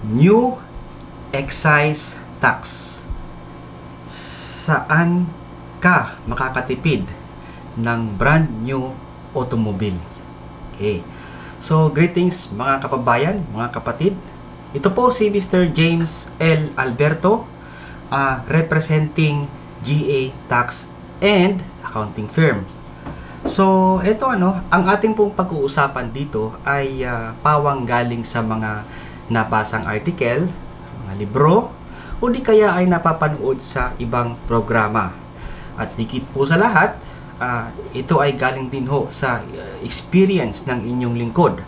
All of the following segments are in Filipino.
new excise tax. Saan ka makakatipid ng brand new automobile? Okay. So, greetings mga kababayan, mga kapatid. Ito po si Mr. James L. Alberto, representing GA Tax and Accounting Firm. So, ito ang ating pong pag-uusapan dito ay pawang galing sa mga nabasang article, mga libro, o di kaya ay napapanood sa ibang programa. At higit po sa lahat, ito ay galing din ho sa experience ng inyong lingkod.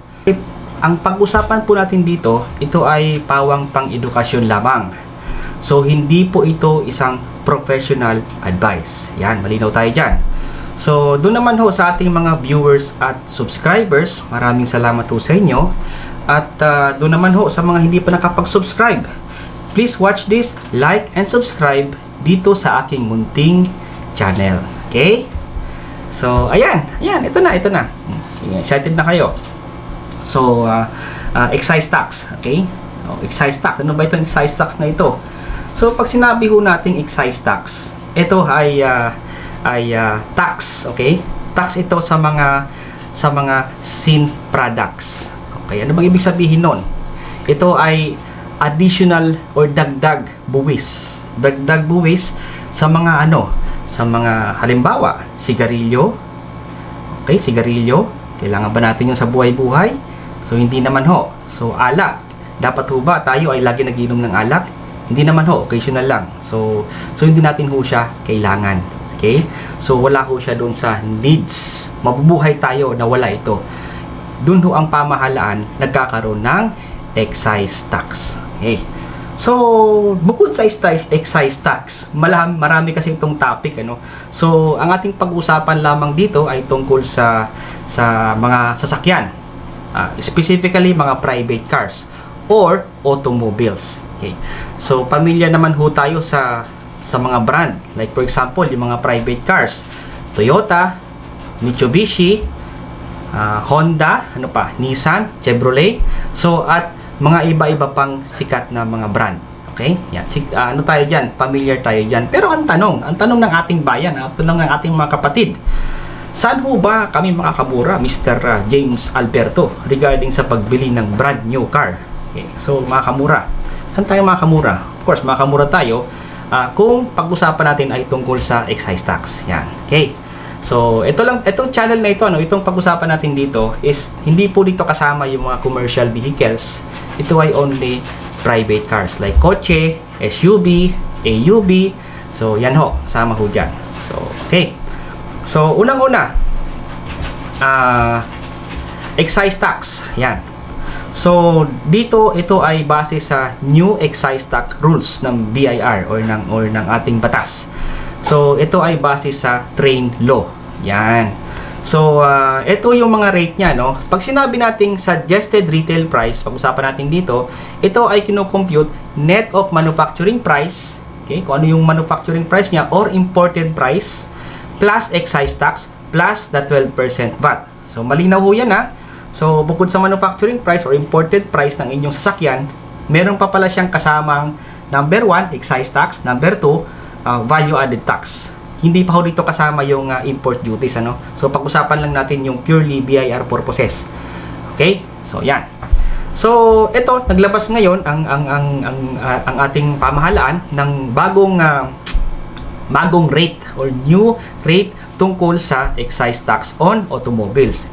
Ang pag-usapan po natin dito, ito ay pawang pang-edukasyon lamang. So, hindi po ito isang professional advice. Yan, malinaw tayo dyan. So, doon naman ho sa ating mga viewers at subscribers, maraming salamat ho sa inyo. At doon naman ho sa mga hindi pa nakapag-subscribe, please watch this, like and subscribe dito sa aking munting channel. Okay? So, ayan, ito na. Excited na kayo. So, excise tax, okay? Excise tax, ano ba itong excise tax na ito? So, pag sinabi ho nating excise tax, ito ay tax, okay? Tax ito sa mga sin products. Okay, ano bang ibig sabihin nun? Ito ay additional or dagdag buwis. Dagdag buwis sa mga sa mga halimbawa, sigarilyo. Okay, sigarilyo. Kailangan ba natin yung sa buhay-buhay? So, hindi naman ho. So, alak. Dapat ho ba tayo ay lagi nagiinom ng alak? Hindi naman ho, occasional lang. So hindi natin ho siya kailangan. Okay? So, wala ho siya doon sa needs. Mabubuhay tayo na wala ito. Doon ho ang pamahalaan nagkakaroon ng excise tax. Okay? So, bukod sa excise tax, marami kasi itong topic, So, ang ating pag-usapan lamang dito ay tungkol sa mga sasakyan. Specifically, mga private cars or automobiles. Okay. So, pamilya naman ho tayo sa mga brand. Like for example, yung mga private cars, Toyota, Mitsubishi, Honda, Nissan, Chevrolet. So, at mga iba-iba pang sikat na mga brand. Okay? Yan. Tayo dyan? Familiar tayo dyan. Pero ang tanong ng ating bayan, ang tanong ng ating mga kapatid, saan ho ba kami makakamura, Mr. James Alberto, regarding sa pagbili ng brand new car? Okay. So, makakamura. Saan tayo makakamura? Of course, makakamura tayo kung pag-usapan natin ay tungkol sa excise tax. Yan. Okay. So, itong channel na ito, itong pag-usapan natin dito is hindi po dito kasama yung mga commercial vehicles. Ito ay only private cars like kotse, SUV, AUV. So, yan ho, kasama ho dyan. So, okay. So, unang-una, excise tax. Yan. So, ito ay base sa new excise tax rules ng BIR or ng ating batas. So, ito ay base sa train law. Yan. So, ito yung mga rate niya, Pag sinabi nating suggested retail price, pag-usapan natin dito, ito ay kino-compute net of manufacturing price, okay? Kung ano yung manufacturing price niya or imported price plus excise tax plus the 12% VAT. So, malinaw ho yan, So, bukod sa manufacturing price or imported price ng inyong sasakyan, meron pa pala siyang kasamang number 1, excise tax, number 2, value added tax. Hindi pa ho dito kasama yung import duties, So, pag-usapan lang natin yung purely BIR purposes. Okay? So, yan. So, ito naglabas ngayon ang ating pamahalaan ng bagong rate or new rate tungkol sa excise tax on automobiles.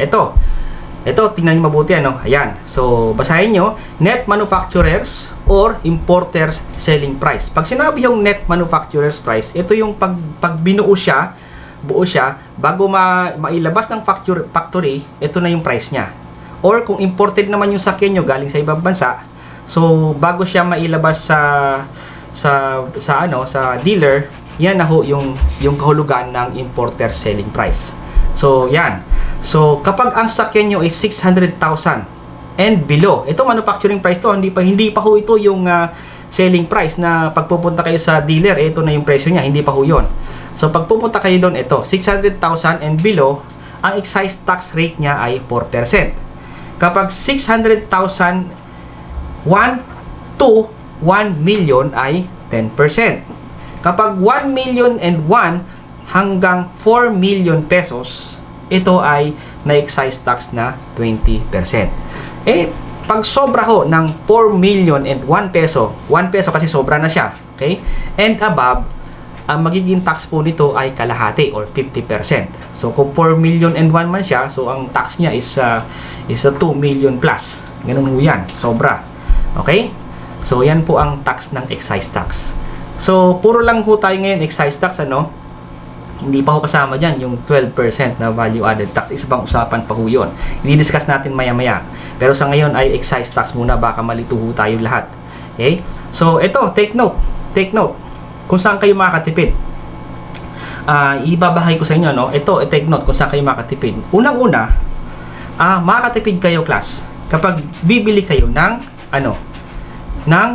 Ito, tingnan niyo mabuti, Ayan. So, basahin niyo, net manufacturers or importers selling price. Pag sinabi yung net manufacturers price, ito yung pag buo siya, bago mailabas ng factory, ito na yung price niya. Or kung imported naman yung sakyan niyo galing sa ibang bansa, so bago siya mailabas sa dealer, yan na ho yung kahulugan ng importer selling price. So, yan. So, kapag ang sakyan nyo ay 600,000 and below, ito manufacturing price to, hindi pa ho ito yung selling price na pagpupunta kayo sa dealer, ito na yung presyo niya, hindi pa ho yun. So, pagpupunta kayo doon, ito, 600,000 and below, ang excise tax rate niya ay 4%. Kapag 600,000 1 to 1 million ay 10%. Kapag 1 million and 1 hanggang 4 million pesos, ito ay na-excise tax na 20%. Pag sobra ho ng 4 million and 1 peso, 1 peso kasi sobra na siya, okay? And above, ang magiging tax po nito ay kalahati or 50%. So kung 4 million and 1 man siya, so ang tax niya is 2 million plus. Ganun ho yan, sobra. Okay? So yan po ang tax ng excise tax. So puro lang ho tayo ngayon excise tax, ano? Hindi pa ho kasama dyan yung 12% na value added tax. Isa pang usapan pa ho yun. I-discuss natin maya-maya. Pero sa ngayon ay excise tax muna, baka malito ho tayo lahat. Okay? So ito, take note. Take note. Kung saan kayo makakatipid. Ibabahay ko sa inyo, no? Ito, take note kung saan kayo makakatipid. Unang-una, makakatipid kayo, class, kapag bibili kayo ng ng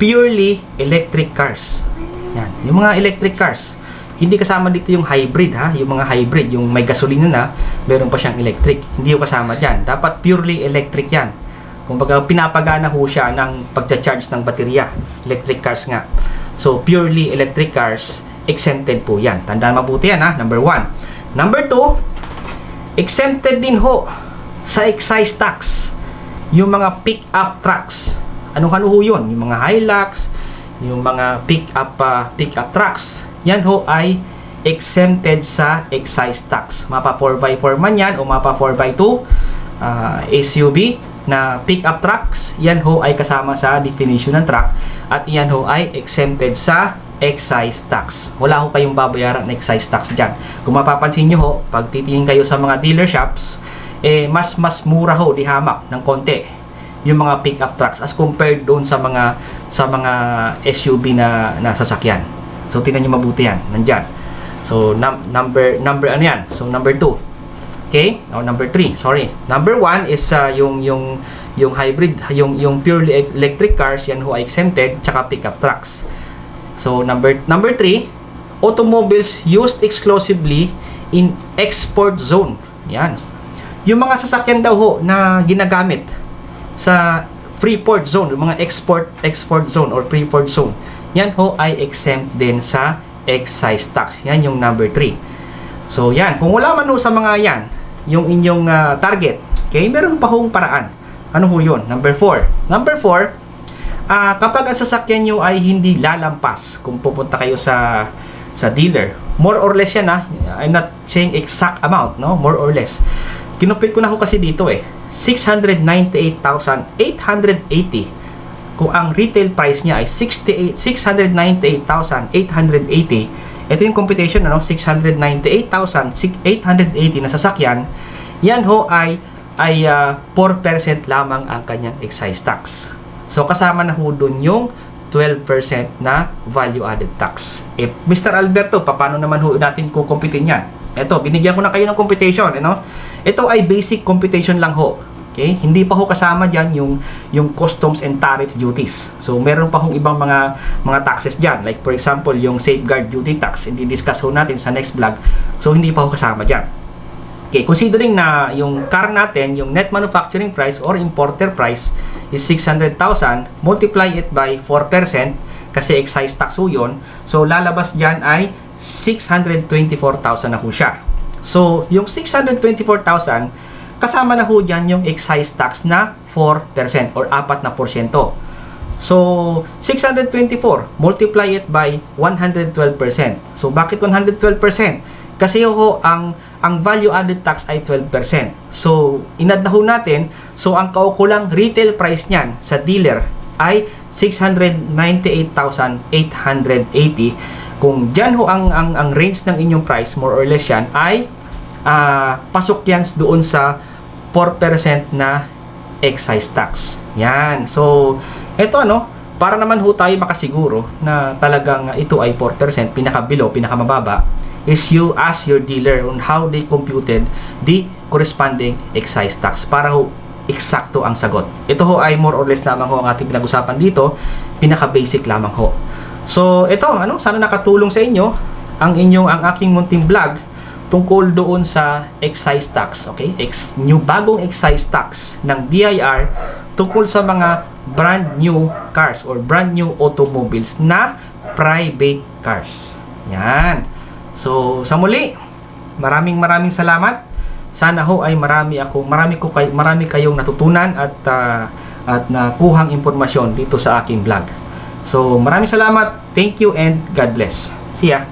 purely electric cars. Yan, yung mga electric cars. Hindi kasama dito yung hybrid, ha? Yung mga hybrid, yung may gasolina na, meron pa siyang electric. Hindi yung kasama dyan. Dapat purely electric yan. Kumbaga, pinapagana ho siya ng pagcha-charge ng baterya. Electric cars nga. So, purely electric cars, exempted po yan. Tandaan mabuti yan, ha? Number 1. Number 2, exempted din ho sa excise tax yung mga pick-up trucks. Ano-ano ho yun? Yung mga Hilux, yung mga pick-up trucks. Yan ho ay exempted sa excise tax. Mapa 4x4 man yan o mapa 4x2 SUV na pick-up trucks, yan ho ay kasama sa definition ng truck at yan ho ay exempted sa excise tax. Wala ho kayong babayaran ng excise tax dyan. Kung mapapansin nyo ho, pag titingin kayo sa mga dealer shops, mas mura ho di hamak ng konti yung mga pick-up trucks as compared doon sa mga SUV na sasakyan. So tingnan niyo mabuti yan, nandiyan. So number ano yan? So number 2. Okay? O number 3, sorry. Number 1 is yung hybrid, yung purely electric cars, yan ho ay exempted, tsaka pickup trucks. So number 3, automobiles used exclusively in export zone. Yan. Yung mga sasakyan daw ho na ginagamit sa free port zone, yung mga export zone or free port zone, yan ho ay exempt din sa excise tax. Yan yung number 3. So yan, kung wala man ho sa mga yan, yung inyong target, okay, meron pa hong paraan. Ano ho yun? Number 4. Number 4, kapag ang sasakyan nyo ay hindi lalampas, kung pupunta kayo sa dealer, more or less yan, I'm not saying exact amount, no? More or less. Kinupit ko na ho kasi dito 698,880. Kung ang retail price niya ay 698,880, ito yung computation, 698,880 na sasakyan, yan ho ay 4% lamang ang kanyang excise tax. So kasama na ho dun yung 12% na value added tax. Mr. Alberto, paano naman ho natin kukumpitin yan? Ito, binigyan ko na kayo ng computation, Ito ay basic computation lang ho. Okay? Hindi pa ho kasama diyan yung customs and tariff duties. So meron pa hong ibang mga taxes diyan. Like for example, yung safeguard duty tax, i-discuss ho natin sa next vlog. So hindi pa ho kasama diyan. Okay, considering na yung car natin, yung net manufacturing price or importer price is 600,000, multiply it by 4% kasi excise tax ho yun. So lalabas diyan ay 624,000 na ho siya. So yung 624,000 kasama na ho dyan yung excise tax na 4% or 4%. So, 624, multiply it by 112%. So, bakit 112%? Kasi ho, ang value added tax ay 12%. So, inad na ho natin. So, ang kaukulang retail price niyan sa dealer ay 698,880. Kung dyan ho ang range ng inyong price, more or less yan, ay pasok yan doon sa 4% na excise tax. Yan. So, ito para naman ho tayo makasiguro na talagang ito ay 4%, pinaka-below, pinaka-mababa, is you ask your dealer on how they computed the corresponding excise tax para ho eksakto ang sagot. Ito ho ay more or less lamang ho ang ating pinag-usapan dito, pinaka-basic lamang ho. So, ito, sana nakatulong sa inyo ang aking munting vlog tungkol doon sa excise tax, okay? Bagong excise tax ng BIR tungkol sa mga brand new cars or brand new automobiles na private cars. Yan. So, sa muli, maraming salamat. Sana ho ay marami kayong natutunan at nakuhang impormasyon dito sa aking vlog. So, maraming salamat. Thank you and God bless. See ya.